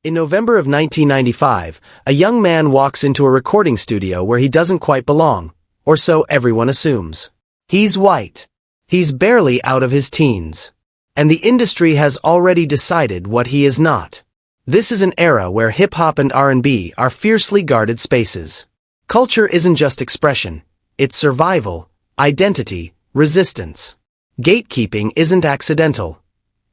In November of 1995, a young man walks into a recording studio where he doesn't quite belong, or so everyone assumes. He's white. He's barely out of his teens. And the industry has already decided what he is not. This is an era where hip-hop and R&B are fiercely guarded spaces. Culture isn't just expression, it's survival, identity, resistance. Gatekeeping isn't accidental.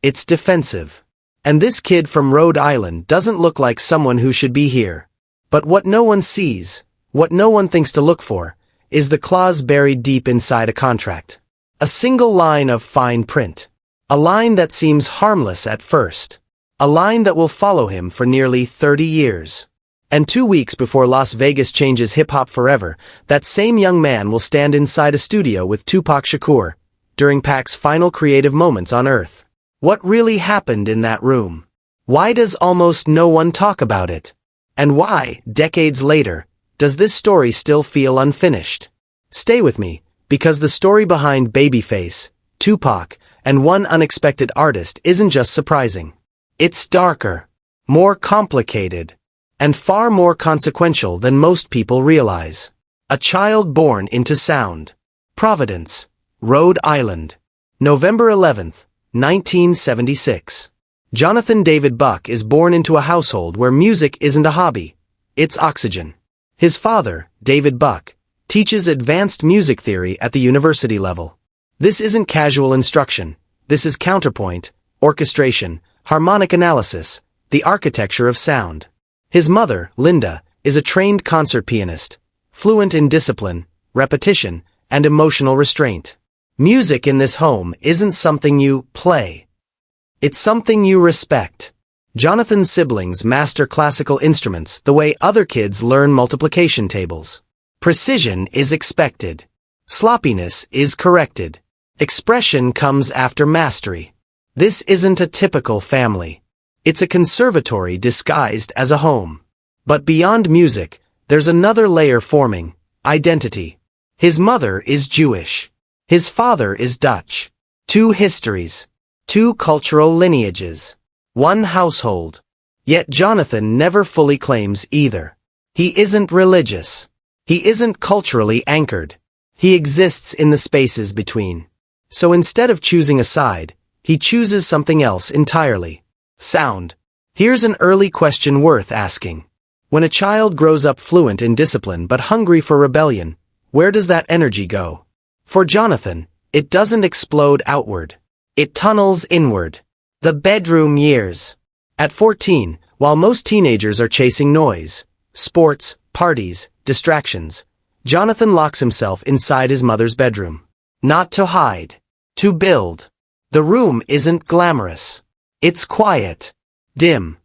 It's defensive. And this kid from Rhode Island doesn't look like someone who should be here. But what no one sees, what no one thinks to look for, is the clause buried deep inside a contract. A single line of fine print. A line that seems harmless at first. A line that will follow him for nearly 30 years. And 2 weeks before Las Vegas changes hip-hop forever, that same young man will stand inside a studio with Tupac Shakur, during Pac's final creative moments on Earth. What really happened in that room? Why does almost no one talk about it? And why, decades later, does this story still feel unfinished? Stay with me, because the story behind Babyface, Tupac, and one unexpected artist isn't just surprising. It's darker, more complicated, and far more consequential than most people realize. A child born into sound. Providence, Rhode Island. November 11th, 1976. Jonathan David Buck is born into a household where music isn't a hobby, it's oxygen. His father, David Buck, teaches advanced music theory at the university level. This isn't casual instruction, this is counterpoint, orchestration, harmonic analysis, the architecture of sound. His mother, Linda, is a trained concert pianist, fluent in discipline, repetition, and emotional restraint. Music in this home isn't something you play. It's something you respect. Jonathan's siblings master classical instruments the way other kids learn multiplication tables. Precision is expected. Sloppiness is corrected. Expression comes after mastery. This isn't a typical family. It's a conservatory disguised as a home. But beyond music, there's another layer forming: identity. His mother is Jewish. His father is Dutch. 2 histories. 2 cultural lineages. 1 household. Yet Jonathan never fully claims either. He isn't religious. He isn't culturally anchored. He exists in the spaces between. So instead of choosing a side, he chooses something else entirely. Sound. Here's an early question worth asking. When a child grows up fluent in discipline but hungry for rebellion, where does that energy go? For Jonathan, it doesn't explode outward. It tunnels inward. The bedroom years. At 14, while most teenagers are chasing noise, sports, parties, distractions, Jonathan locks himself inside his mother's bedroom. Not to hide. To build. The room isn't glamorous. It's quiet. Dim.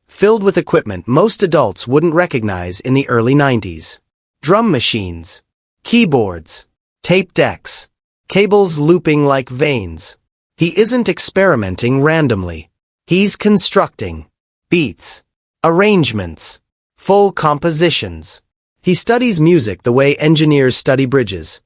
Filled with equipment most adults wouldn't recognize in the early 90s. Drum machines. Keyboards. Tape decks. Cables looping like veins. He isn't experimenting randomly. He's constructing. Beats. Arrangements. Full compositions. He studies music the way engineers study bridges,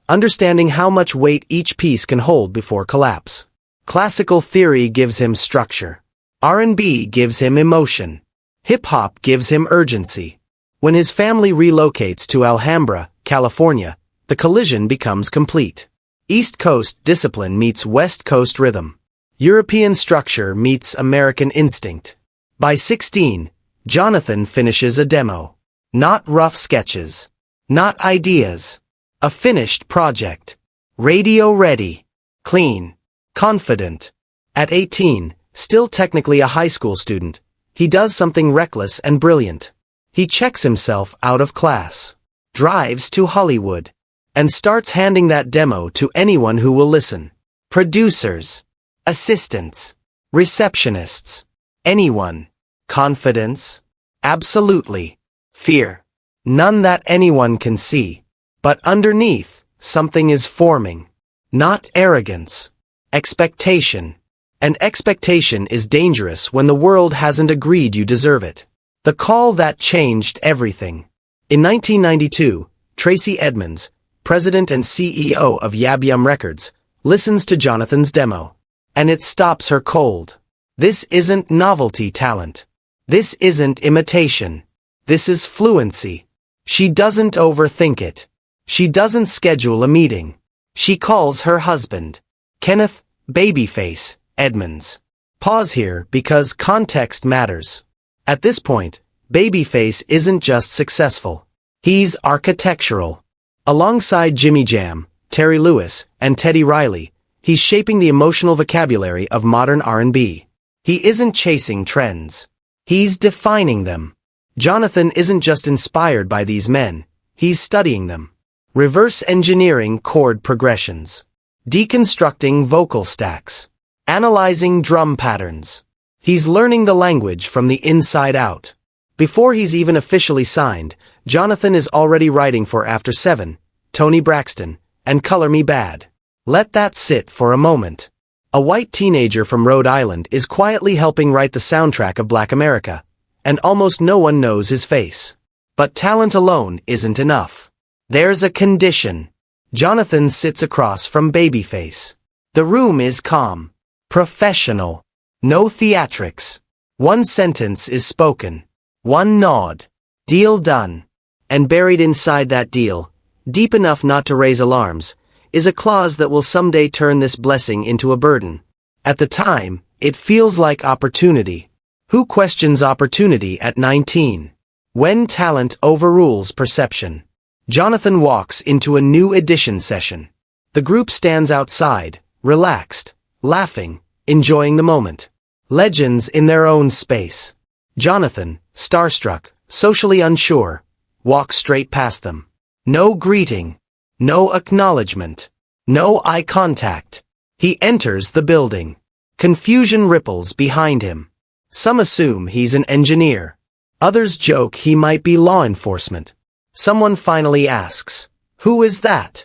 understanding how much weight each piece can hold before collapse. Classical theory gives him structure. R&B gives him emotion. Hip-hop gives him urgency. When his family relocates to Alhambra, California, the collision becomes complete. East Coast discipline meets West Coast rhythm. European structure meets American instinct. By 16, Jonathan finishes a demo. Not rough sketches. Not ideas. A finished project. Radio ready. Clean. Confident. At 18, still technically a high school student, he does something reckless and brilliant. He checks himself out of class. Drives to Hollywood. And starts handing that demo to anyone who will listen. Producers. Assistants. Receptionists. Anyone. Confidence. Absolutely. Fear. None that anyone can see. But underneath, something is forming. Not arrogance. Expectation. And expectation is dangerous when the world hasn't agreed you deserve it. The call that changed everything. In 1992, Tracy Edmonds, president and CEO of Yab Yum Records, listens to Jonathan's demo. And it stops her cold. This isn't novelty talent. This isn't imitation. This is fluency. She doesn't overthink it. She doesn't schedule a meeting. She calls her husband. Kenneth, Babyface, Edmonds. Pause here because context matters. At this point, Babyface isn't just successful. He's architectural. Alongside Jimmy Jam, Terry Lewis, and Teddy Riley, he's shaping the emotional vocabulary of modern R&B. He isn't chasing trends. He's defining them. Jonathan isn't just inspired by these men, he's studying them. Reverse engineering chord progressions. Deconstructing vocal stacks. Analyzing drum patterns. He's learning the language from the inside out. Before he's even officially signed, Jonathan is already writing for After 7, Tony Braxton, and Color Me Badd. Let that sit for a moment. A white teenager from Rhode Island is quietly helping write the soundtrack of Black America, and almost no one knows his face. But talent alone isn't enough. There's a condition. Jonathan sits across from Babyface. The room is calm. Professional. No theatrics. One sentence is spoken. One nod. Deal done. And buried inside that deal, deep enough not to raise alarms, is a clause that will someday turn this blessing into a burden. At the time, it feels like opportunity. Who questions opportunity at 19? When talent overrules perception. Jonathan walks into a new edition session. The group stands outside, relaxed, laughing, enjoying the moment. Legends in their own space. Jonathan, starstruck, socially unsure, walks straight past them. No greeting. No acknowledgement. No eye contact. He enters the building. Confusion ripples behind him. Some assume he's an engineer. Others joke he might be law enforcement. Someone finally asks, "Who is that?"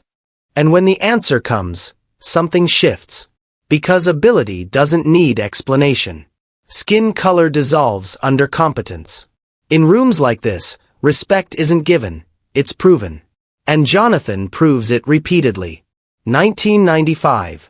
And when the answer comes, something shifts. Because ability doesn't need explanation. Skin color dissolves under competence. In rooms like this, respect isn't given, it's proven. And Jonathan proves it repeatedly. 1995.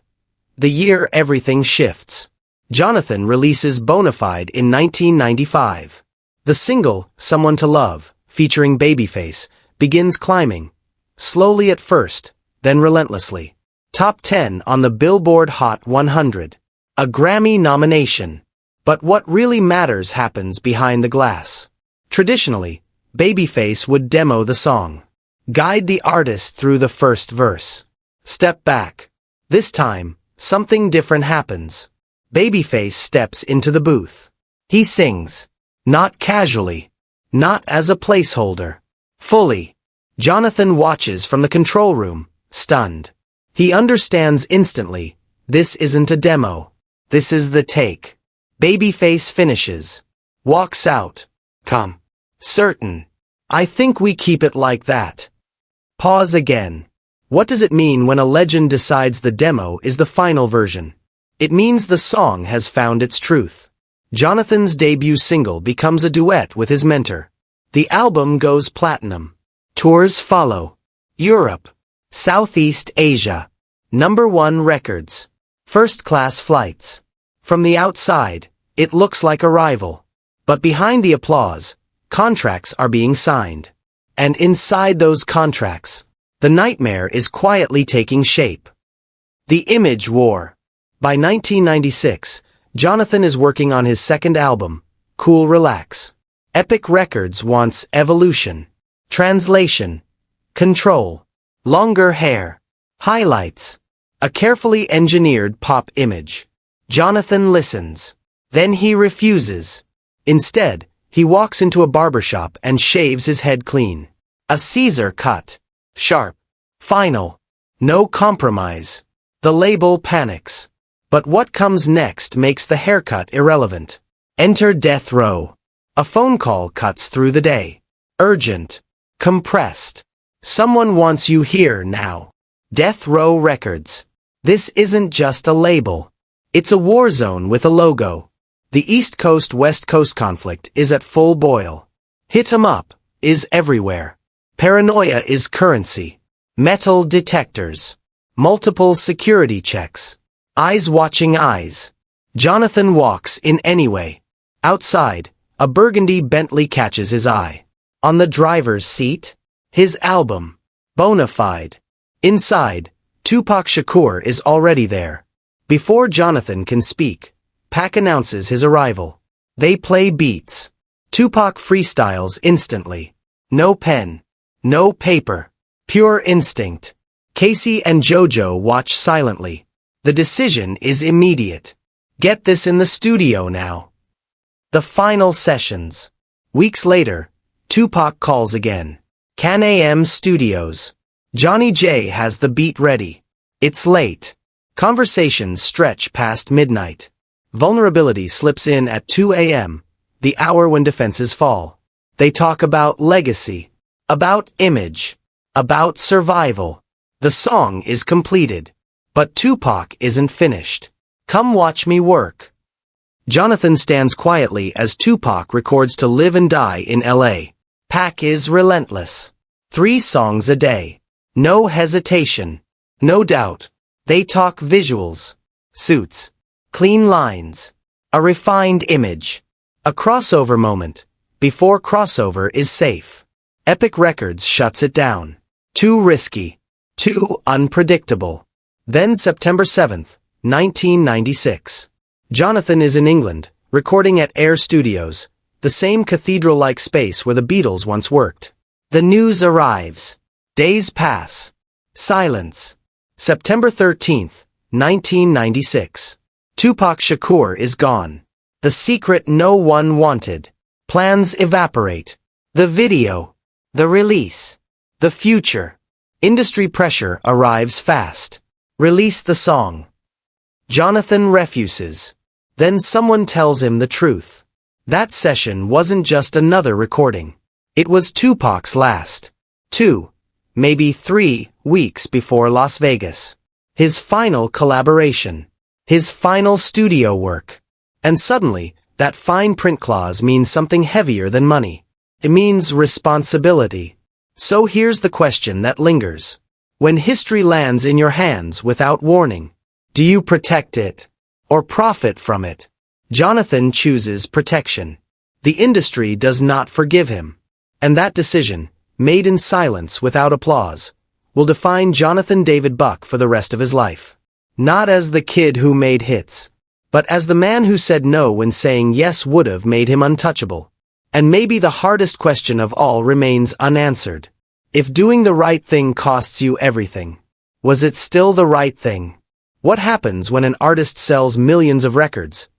The year everything shifts. Jonathan releases Bonafide in 1995. The single, Someone to Love, featuring Babyface, begins climbing. Slowly at first, then relentlessly. Top 10 on the Billboard Hot 100. A Grammy nomination. But what really matters happens behind the glass. Traditionally, Babyface would demo the song. Guide the artist through the first verse. Step back. This time, something different happens. Babyface steps into the booth. He sings. Not casually. Not as a placeholder. Fully. Jonathan watches from the control room, stunned. He understands instantly. This isn't a demo. This is the take. Babyface finishes. Walks out. Come. Certain. I think we keep it like that. Pause again. What does it mean when a legend decides the demo is the final version? It means the song has found its truth. Jonathan's debut single becomes a duet with his mentor. The album goes platinum. Tours follow. Europe. Southeast Asia. #1 records. First-class flights. From the outside, it looks like a rival. But behind the applause, contracts are being signed. And inside those contracts, the nightmare is quietly taking shape. The Image War. By 1996, Jonathan is working on his second album, Cool Relax. Epic Records wants evolution, translation, control, longer hair, highlights, a carefully engineered pop image. Jonathan listens. Then he refuses. Instead, he walks into a barbershop and shaves his head clean. A Caesar cut. Sharp. Final. No compromise. The label panics. But what comes next makes the haircut irrelevant. Enter Death Row. A phone call cuts through the day. Urgent. Compressed. Someone wants you here now. Death Row Records. This isn't just a label. It's a war zone with a logo. The East Coast-West Coast conflict is at full boil. Hit 'em up is everywhere. Paranoia is currency. Metal detectors. Multiple security checks. Eyes watching eyes. Jonathan walks in anyway. Outside, A burgundy Bentley catches his eye. On the driver's seat, his album, Bonafide. Inside, Tupac Shakur is already there. Before Jonathan can speak, Pac announces his arrival. They play beats. Tupac freestyles instantly. No pen. No paper. Pure instinct. Casey and JoJo watch silently. The decision is immediate. Get this in the studio now. The final sessions. Weeks later, Tupac calls again. Can AM Studios. Johnny J has the beat ready. It's late. Conversations stretch past midnight. Vulnerability slips in at 2 a.m., the hour when defenses fall. They talk about legacy, about image, about survival. The song is completed. But Tupac isn't finished. Come watch me work. Jonathan stands quietly as Tupac records To Live and Die in L.A. Pac is relentless. 3 songs a day. No hesitation. No doubt. They talk visuals. Suits. Clean lines. A refined image. A crossover moment. Before crossover is safe. Epic Records shuts it down. Too risky. Too unpredictable. Then September 7th, 1996. Jonathan is in England, recording at Air Studios, the same cathedral-like space where the Beatles once worked. The news arrives. Days pass. Silence. September 13th, 1996. Tupac Shakur is gone. The secret no one wanted. Plans evaporate. The video. The release. The future. Industry pressure arrives fast. Release the song. Jonathan refuses. Then someone tells him the truth. That session wasn't just another recording. It was Tupac's last. 2, maybe 3 weeks before Las Vegas. His final collaboration. His final studio work. And suddenly, that fine print clause means something heavier than money. It means responsibility. So here's the question that lingers. When history lands in your hands without warning, do you protect it or profit from it? Jonathan chooses protection. The industry does not forgive him. And that decision, made in silence without applause, will define Jonathan David Buck for the rest of his life. Not as the kid who made hits, but as the man who said no when saying yes would've made him untouchable. And maybe the hardest question of all remains unanswered. If doing the right thing costs you everything, was it still the right thing? What happens when an artist sells millions of records,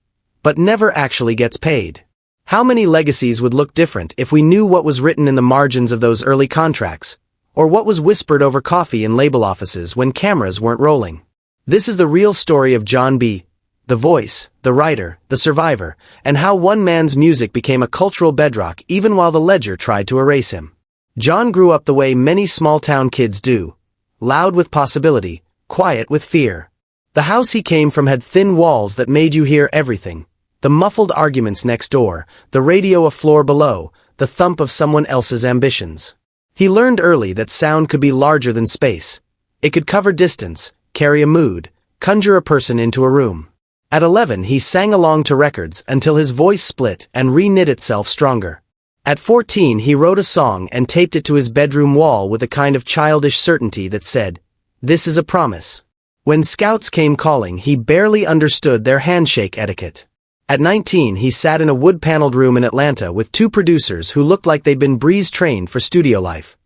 but never actually gets paid? How many legacies would look different if we knew what was written in the margins of those early contracts, or what was whispered over coffee in label offices when cameras weren't rolling? This is the real story of John B., the voice, the writer, the survivor, and how one man's music became a cultural bedrock even while the ledger tried to erase him. John grew up the way many small-town kids do, loud with possibility, quiet with fear. The house he came from had thin walls that made you hear everything. The muffled arguments next door, the radio a floor below, the thump of someone else's ambitions. He learned early that sound could be larger than space. It could cover distance, carry a mood, conjure a person into a room. At 11 he sang along to records until his voice split and re-knit itself stronger. At 14 he wrote a song and taped it to his bedroom wall with a kind of childish certainty that said, "This is a promise." When scouts came calling he barely understood their handshake etiquette. At 19 he sat in a wood-paneled room in Atlanta with 2 producers who looked like they'd been breeze-trained for studio life.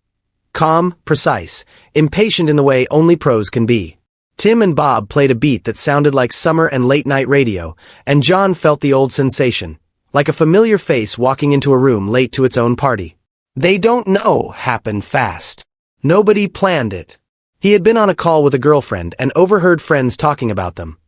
Calm, precise, impatient in the way only pros can be. Tim and Bob played a beat that sounded like summer and late-night radio, and John felt the old sensation, like a familiar face walking into a room late to its own party. They don't know happened fast. Nobody planned it. He had been on a call with a girlfriend and overheard friends talking about them.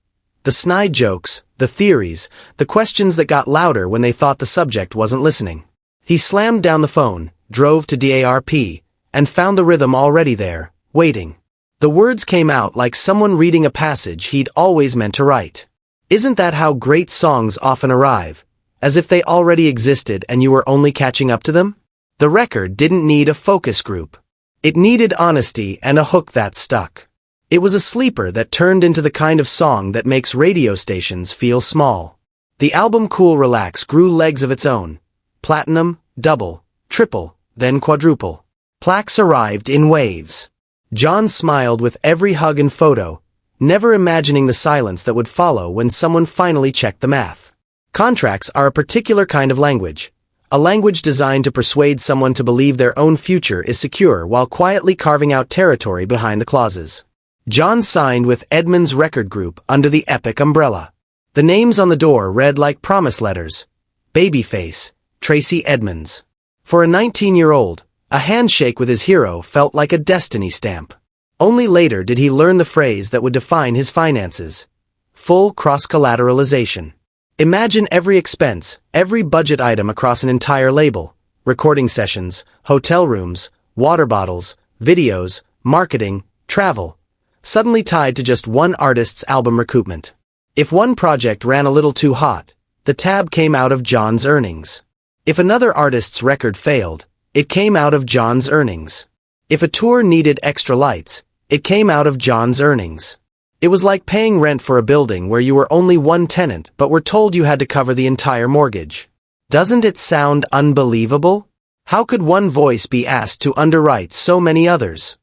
The snide jokes, the theories, the questions that got louder when they thought the subject wasn't listening. He slammed down the phone, drove to DARP, and found the rhythm already there, waiting. The words came out like someone reading a passage he'd always meant to write. Isn't that how great songs often arrive? As if they already existed and you were only catching up to them? The record didn't need a focus group. It needed honesty and a hook that stuck. It was a sleeper that turned into the kind of song that makes radio stations feel small. The album Cool Relax grew legs of its own, platinum, double, triple, then quadruple. Plaques arrived in waves. John smiled with every hug and photo, never imagining the silence that would follow when someone finally checked the math. Contracts are a particular kind of language. A language designed to persuade someone to believe their own future is secure while quietly carving out territory behind the clauses. John signed with Edmunds Record Group under the Epic umbrella. The names on the door read like promise letters. Babyface, Tracy Edmunds. For a 19-year-old, a handshake with his hero felt like a destiny stamp. Only later did he learn the phrase that would define his finances. Full cross-collateralization. Imagine every expense, every budget item across an entire label. Recording sessions, hotel rooms, water bottles, videos, marketing, travel. Suddenly tied to just one artist's album recoupment. If one project ran a little too hot, the tab came out of John's earnings. If another artist's record failed, it came out of John's earnings. If a tour needed extra lights, it came out of John's earnings. It was like paying rent for a building where you were only one tenant but were told you had to cover the entire mortgage. Doesn't it sound unbelievable? How could one voice be asked to underwrite so many others?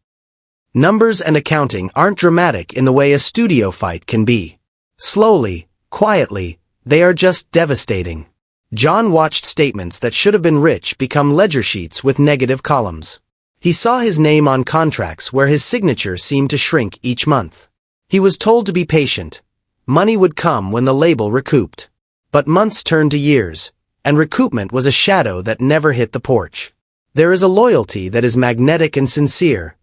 Numbers and accounting aren't dramatic in the way a studio fight can be. Slowly, quietly, they are just devastating. John watched statements that should have been rich become ledger sheets with negative columns. He saw his name on contracts where his signature seemed to shrink each month. He was told to be patient. Money would come when the label recouped. But months turned to years, and recoupment was a shadow that never hit the porch. There is a loyalty that is magnetic and sincere.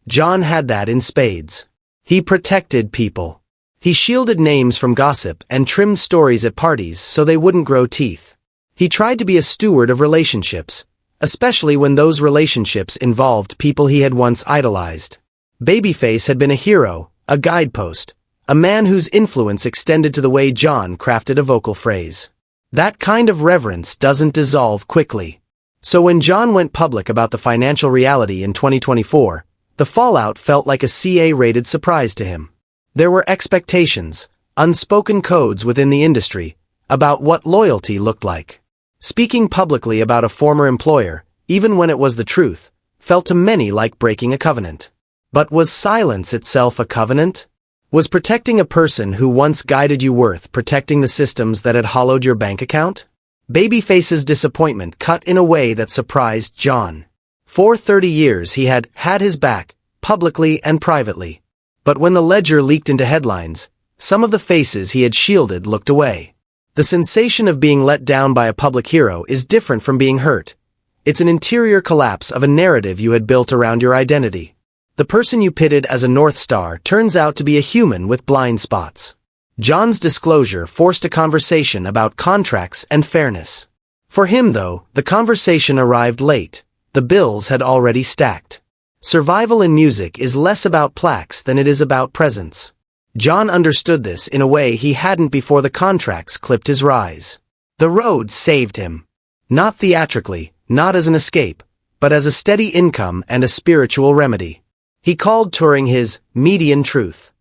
John had that in spades. He protected people. He shielded names from gossip and trimmed stories at parties so they wouldn't grow teeth. He tried to be a steward of relationships, especially when those relationships involved people he had once idolized. Babyface had been a hero, a guidepost, a man whose influence extended to the way John crafted a vocal phrase. That kind of reverence doesn't dissolve quickly. So when John went public about the financial reality in 2024, the fallout felt like a CA-rated surprise to him. There were expectations, unspoken codes within the industry, about what loyalty looked like. Speaking publicly about a former employer, even when it was the truth, felt to many like breaking a covenant. But was silence itself a covenant? Was protecting a person who once guided you worth protecting the systems that had hollowed your bank account? Babyface's disappointment cut in a way that surprised John. For 30 years he had his back, publicly and privately. But when the ledger leaked into headlines, some of the faces he had shielded looked away. The sensation of being let down by a public hero is different from being hurt. It's an interior collapse of a narrative you had built around your identity. The person you pitted as a North Star turns out to be a human with blind spots. John's disclosure forced a conversation about contracts and fairness. For him, though, the conversation arrived late. The bills had already stacked. Survival in music is less about plaques than it is about presence. John understood this in a way he hadn't before the contracts clipped his rise. The road saved him. Not theatrically, not as an escape, but as a steady income and a spiritual remedy. He called touring his median truth.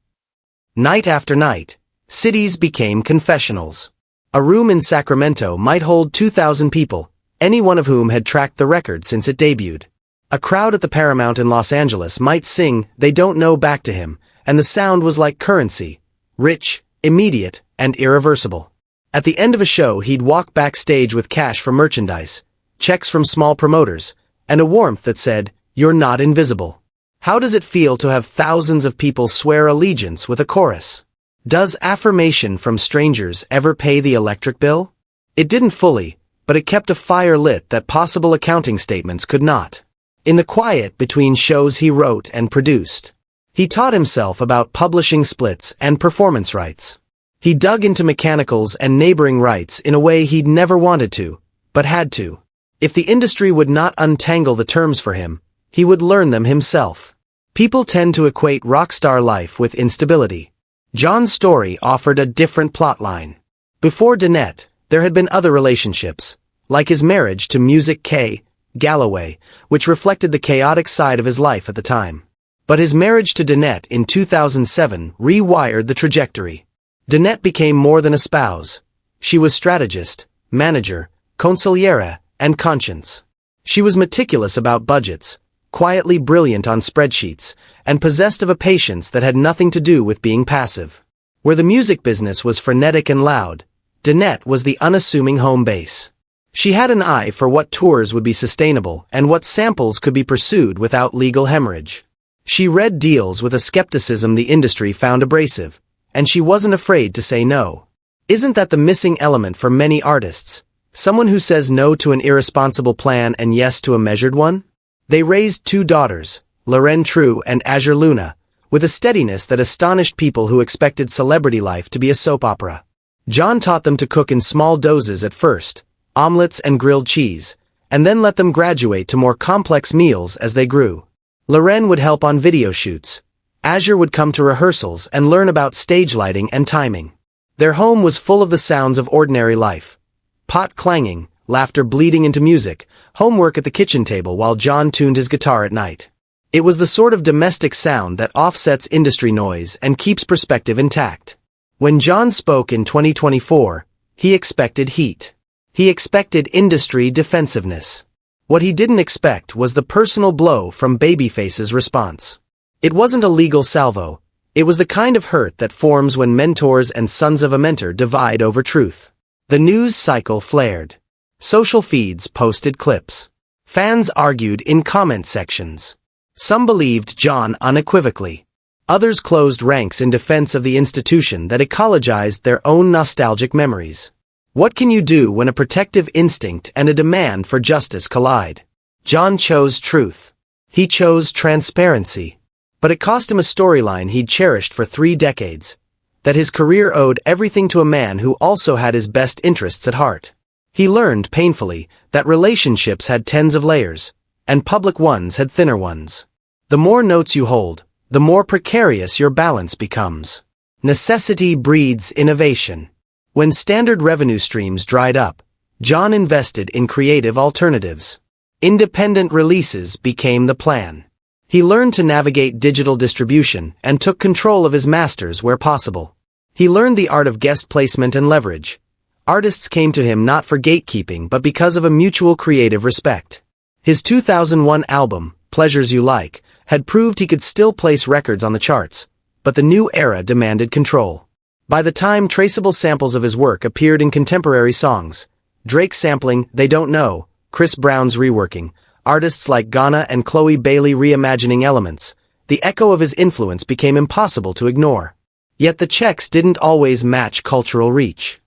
Night after night, cities became confessionals. A room in Sacramento might hold 2,000 people, any one of whom had tracked the record since it debuted. A crowd at the Paramount in Los Angeles might sing "They Don't Know" back to him, and the sound was like currency, rich, immediate, and irreversible. At the end of a show he'd walk backstage with cash for merchandise, checks from small promoters, and a warmth that said, "You're not invisible." How does it feel to have thousands of people swear allegiance with a chorus? Does affirmation from strangers ever pay the electric bill? It didn't fully, but it kept a fire lit that possible accounting statements could not. In the quiet between shows he wrote and produced, he taught himself about publishing splits and performance rights. He dug into mechanicals and neighboring rights in a way he'd never wanted to, but had to. If the industry would not untangle the terms for him, he would learn them himself. People tend to equate rock star life with instability. John's story offered a different plotline. Before Danette, there had been other relationships, like his marriage to Music K. Galloway, which reflected the chaotic side of his life at the time. But his marriage to Danette in 2007 rewired the trajectory. Danette became more than a spouse. She was strategist, manager, consigliera, and conscience. She was meticulous about budgets, quietly brilliant on spreadsheets, and possessed of a patience that had nothing to do with being passive. Where the music business was frenetic and loud, Danette was the unassuming home base. She had an eye for what tours would be sustainable and what samples could be pursued without legal hemorrhage. She read deals with a skepticism the industry found abrasive, and she wasn't afraid to say no. Isn't that the missing element for many artists? Someone who says no to an irresponsible plan and yes to a measured one? They raised 2 daughters, Loren True and Azure Luna, with a steadiness that astonished people who expected celebrity life to be a soap opera. John taught them to cook in small doses at first, omelets and grilled cheese, and then let them graduate to more complex meals as they grew. Loren would help on video shoots. Azure would come to rehearsals and learn about stage lighting and timing. Their home was full of the sounds of ordinary life. Pot clanging, laughter bleeding into music, homework at the kitchen table while John tuned his guitar at night. It was the sort of domestic sound that offsets industry noise and keeps perspective intact. When John spoke in 2024, he expected heat. He expected industry defensiveness. What he didn't expect was the personal blow from Babyface's response. It wasn't a legal salvo. It was the kind of hurt that forms when mentors and sons of a mentor divide over truth. The news cycle flared. Social feeds posted clips. Fans argued in comment sections. Some believed John unequivocally. Others closed ranks in defense of the institution that ecologized their own nostalgic memories. What can you do when a protective instinct and a demand for justice collide? John chose truth. He chose transparency. But it cost him a storyline he'd cherished for 3 decades. That his career owed everything to a man who also had his best interests at heart. He learned painfully that relationships had tens of layers, and public ones had thinner ones. The more notes you hold, the more precarious your balance becomes. Necessity breeds innovation. When standard revenue streams dried up, John invested in creative alternatives. Independent releases became the plan. He learned to navigate digital distribution and took control of his masters where possible. He learned the art of guest placement and leverage. Artists came to him not for gatekeeping but because of a mutual creative respect. His 2001 album, Pleasures You Like, had proved he could still place records on the charts, but the new era demanded control. By the time traceable samples of his work appeared in contemporary songs, Drake sampling They Don't Know, Chris Brown's reworking, artists like Ghana and Chloe Bailey reimagining elements, the echo of his influence became impossible to ignore. Yet the checks didn't always match cultural reach.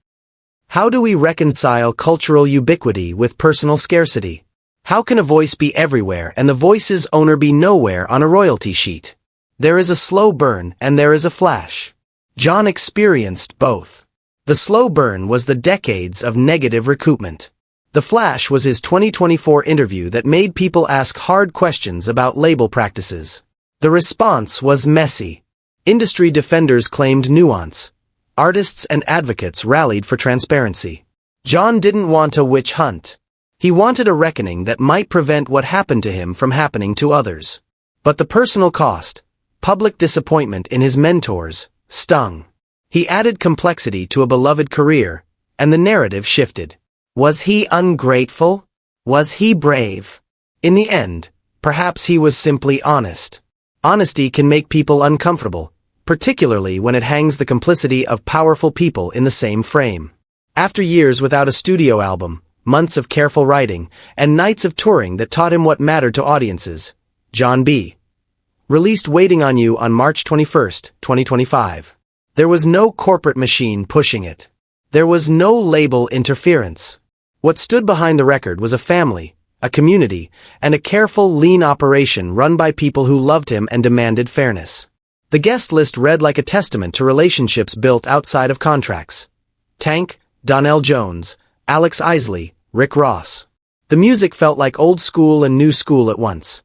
How do we reconcile cultural ubiquity with personal scarcity? How can a voice be everywhere and the voice's owner be nowhere on a royalty sheet? There is a slow burn and there is a flash. John experienced both. The slow burn was the decades of negative recoupment. The flash was his 2024 interview that made people ask hard questions about label practices. The response was messy. Industry defenders claimed nuance. Artists and advocates rallied for transparency. John didn't want a witch hunt. He wanted a reckoning that might prevent what happened to him from happening to others. But the personal cost, public disappointment in his mentors, stung. He added complexity to a beloved career, and the narrative shifted. Was he ungrateful? Was he brave? In the end, perhaps he was simply honest. Honesty can make people uncomfortable, particularly when it hangs the complicity of powerful people in the same frame. After years without a studio album, months of careful writing, and nights of touring that taught him what mattered to audiences, John B. released Waiting on You on March 21, 2025. There was no corporate machine pushing it. There was no label interference. What stood behind the record was a family, a community, and a careful, lean operation run by people who loved him and demanded fairness. The guest list read like a testament to relationships built outside of contracts. Tank, Donnell Jones, Alex Isley, Rick Ross. The music felt like old school and new school at once.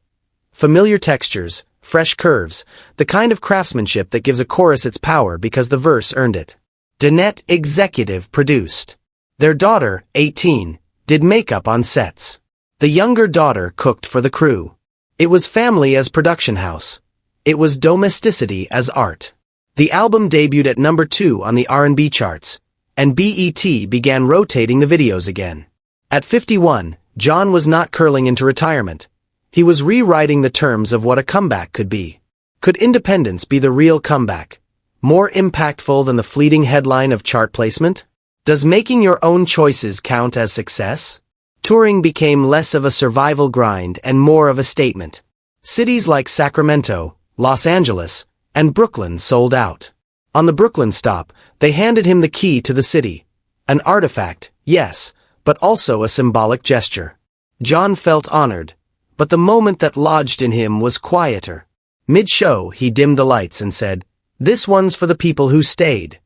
Familiar textures, fresh curves, the kind of craftsmanship that gives a chorus its power because the verse earned it. Danette executive produced. Their daughter, 18, did makeup on sets. The younger daughter cooked for the crew. It was family as production house. It was domesticity as art. The album debuted at number 2 on the R&B charts, and BET began rotating the videos again. At 51, John was not curling into retirement. He was rewriting the terms of what a comeback could be. Could independence be the real comeback? More impactful than the fleeting headline of chart placement? Does making your own choices count as success? Touring became less of a survival grind and more of a statement. Cities like Sacramento, Los Angeles, and Brooklyn sold out. On the Brooklyn stop, they handed him the key to the city. An artifact, yes, but also a symbolic gesture. John felt honored, but the moment that lodged in him was quieter. Mid-show, he dimmed the lights and said, "This one's for the people who stayed."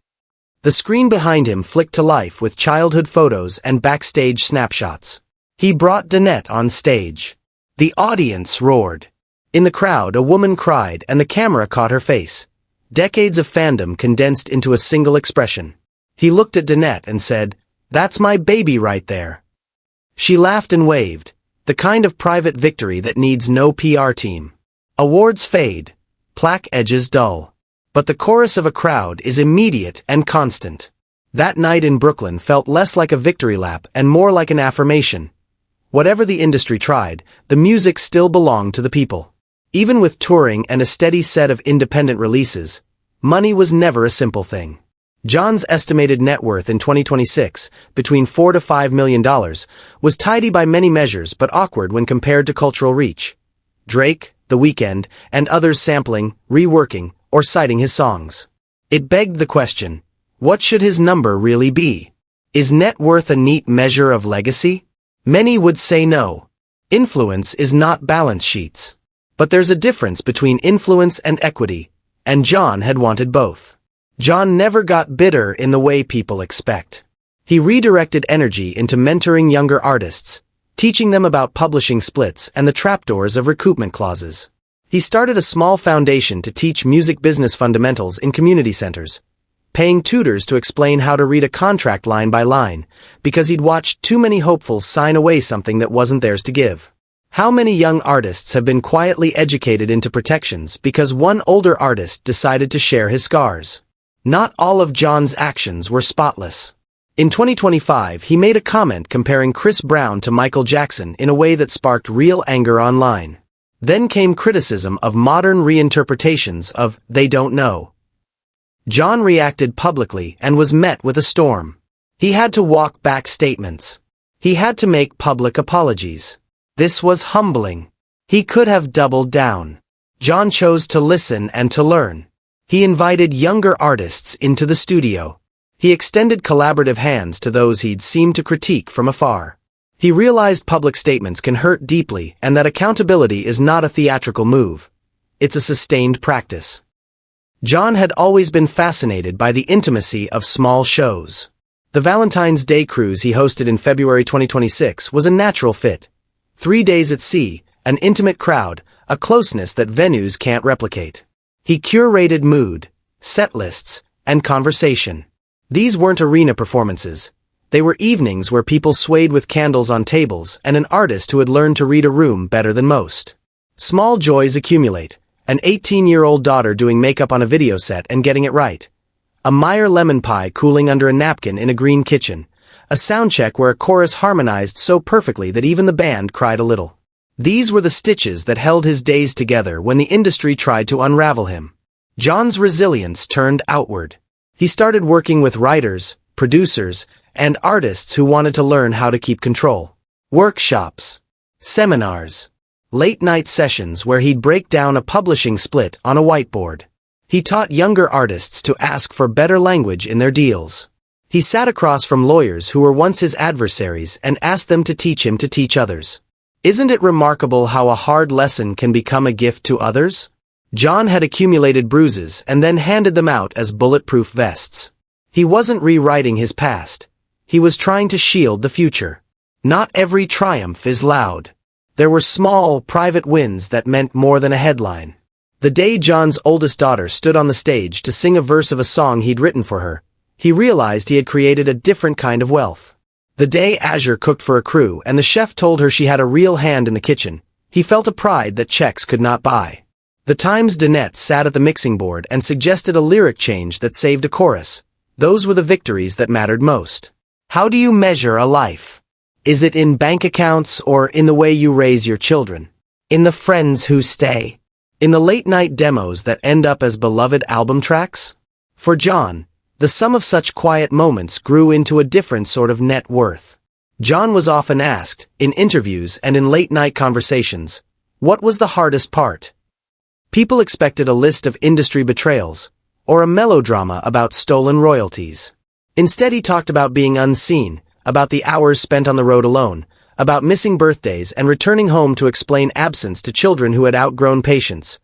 The screen behind him flicked to life with childhood photos and backstage snapshots. He brought Danette on stage. The audience roared. In the crowd, a woman cried and the camera caught her face. Decades of fandom condensed into a single expression. He looked at Danette and said, "That's my baby right there." She laughed and waved, the kind of private victory that needs no PR team. Awards fade, plaque edges dull. But the chorus of a crowd is immediate and constant. That night in Brooklyn felt less like a victory lap and more like an affirmation. Whatever the industry tried, the music still belonged to the people. Even with touring and a steady set of independent releases, money was never a simple thing. John's estimated net worth in 2026, between $4 to $5 million, was tidy by many measures but awkward when compared to cultural reach. Drake, The Weeknd, and others sampling, reworking, or citing his songs. It begged the question, what should his number really be? Is net worth a neat measure of legacy? Many would say no. Influence is not balance sheets. But there's a difference between influence and equity, and John had wanted both. John never got bitter in the way people expect. He redirected energy into mentoring younger artists, teaching them about publishing splits and the trapdoors of recoupment clauses. He started a small foundation to teach music business fundamentals in community centers, paying tutors to explain how to read a contract line by line, because he'd watched too many hopefuls sign away something that wasn't theirs to give. How many young artists have been quietly educated into protections because one older artist decided to share his scars? Not all of John's actions were spotless. In 2025, he made a comment comparing Chris Brown to Michael Jackson in a way that sparked real anger online. Then came criticism of modern reinterpretations of "they don't know." John reacted publicly and was met with a storm. He had to walk back statements. He had to make public apologies. This was humbling. He could have doubled down. John chose to listen and to learn. He invited younger artists into the studio. He extended collaborative hands to those he'd seemed to critique from afar. He realized public statements can hurt deeply and that accountability is not a theatrical move. It's a sustained practice. John had always been fascinated by the intimacy of small shows. The Valentine's Day cruise he hosted in February 2026 was a natural fit. 3 days at sea, an intimate crowd, a closeness that venues can't replicate. He curated mood, set lists, and conversation. These weren't arena performances. They were evenings where people swayed with candles on tables and an artist who had learned to read a room better than most. Small joys accumulate. An 18-year-old daughter doing makeup on a video set and getting it right. A Meyer lemon pie cooling under a napkin in a green kitchen. A soundcheck where a chorus harmonized so perfectly that even the band cried a little. These were the stitches that held his days together when the industry tried to unravel him. John's resilience turned outward. He started working with writers, producers, and artists who wanted to learn how to keep control. Workshops. Seminars. Late-night sessions where he'd break down a publishing split on a whiteboard. He taught younger artists to ask for better language in their deals. He sat across from lawyers who were once his adversaries and asked them to teach him to teach others. Isn't it remarkable how a hard lesson can become a gift to others? John had accumulated bruises and then handed them out as bulletproof vests. He wasn't rewriting his past. He was trying to shield the future. Not every triumph is loud. There were small, private wins that meant more than a headline. The day John's oldest daughter stood on the stage to sing a verse of a song he'd written for her, he realized he had created a different kind of wealth. The day Azure cooked for a crew and the chef told her she had a real hand in the kitchen, he felt a pride that checks could not buy. The times Danette sat at the mixing board and suggested a lyric change that saved a chorus. Those were the victories that mattered most. How do you measure a life? Is it in bank accounts or in the way you raise your children? In the friends who stay? In the late-night demos that end up as beloved album tracks? For John, the sum of such quiet moments grew into a different sort of net worth. John was often asked, in interviews and in late-night conversations, what was the hardest part? People expected a list of industry betrayals, or a melodrama about stolen royalties. Instead, he talked about being unseen, about the hours spent on the road alone, about missing birthdays and returning home to explain absence to children who had outgrown patience,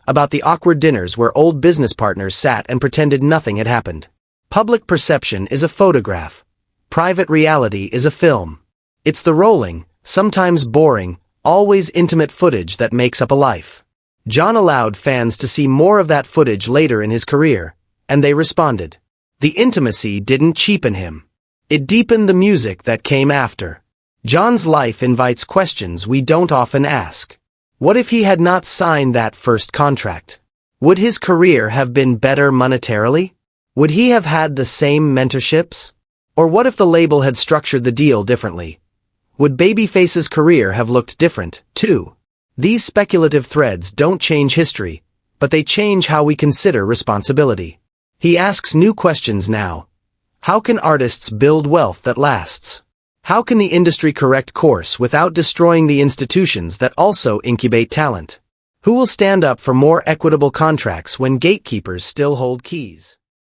about the awkward dinners where old business partners sat and pretended nothing had happened. Public perception is a photograph. Private reality is a film. It's the rolling, sometimes boring, always intimate footage that makes up a life. John allowed fans to see more of that footage later in his career, and they responded. The intimacy didn't cheapen him. It deepened the music that came after. John's life invites questions we don't often ask. What if he had not signed that first contract? Would his career have been better monetarily? Would he have had the same mentorships? Or what if the label had structured the deal differently? Would Babyface's career have looked different, too? These speculative threads don't change history, but they change how we consider responsibility. He asks new questions now. How can artists build wealth that lasts? How can the industry correct course without destroying the institutions that also incubate talent? Who will stand up for more equitable contracts when gatekeepers still hold keys?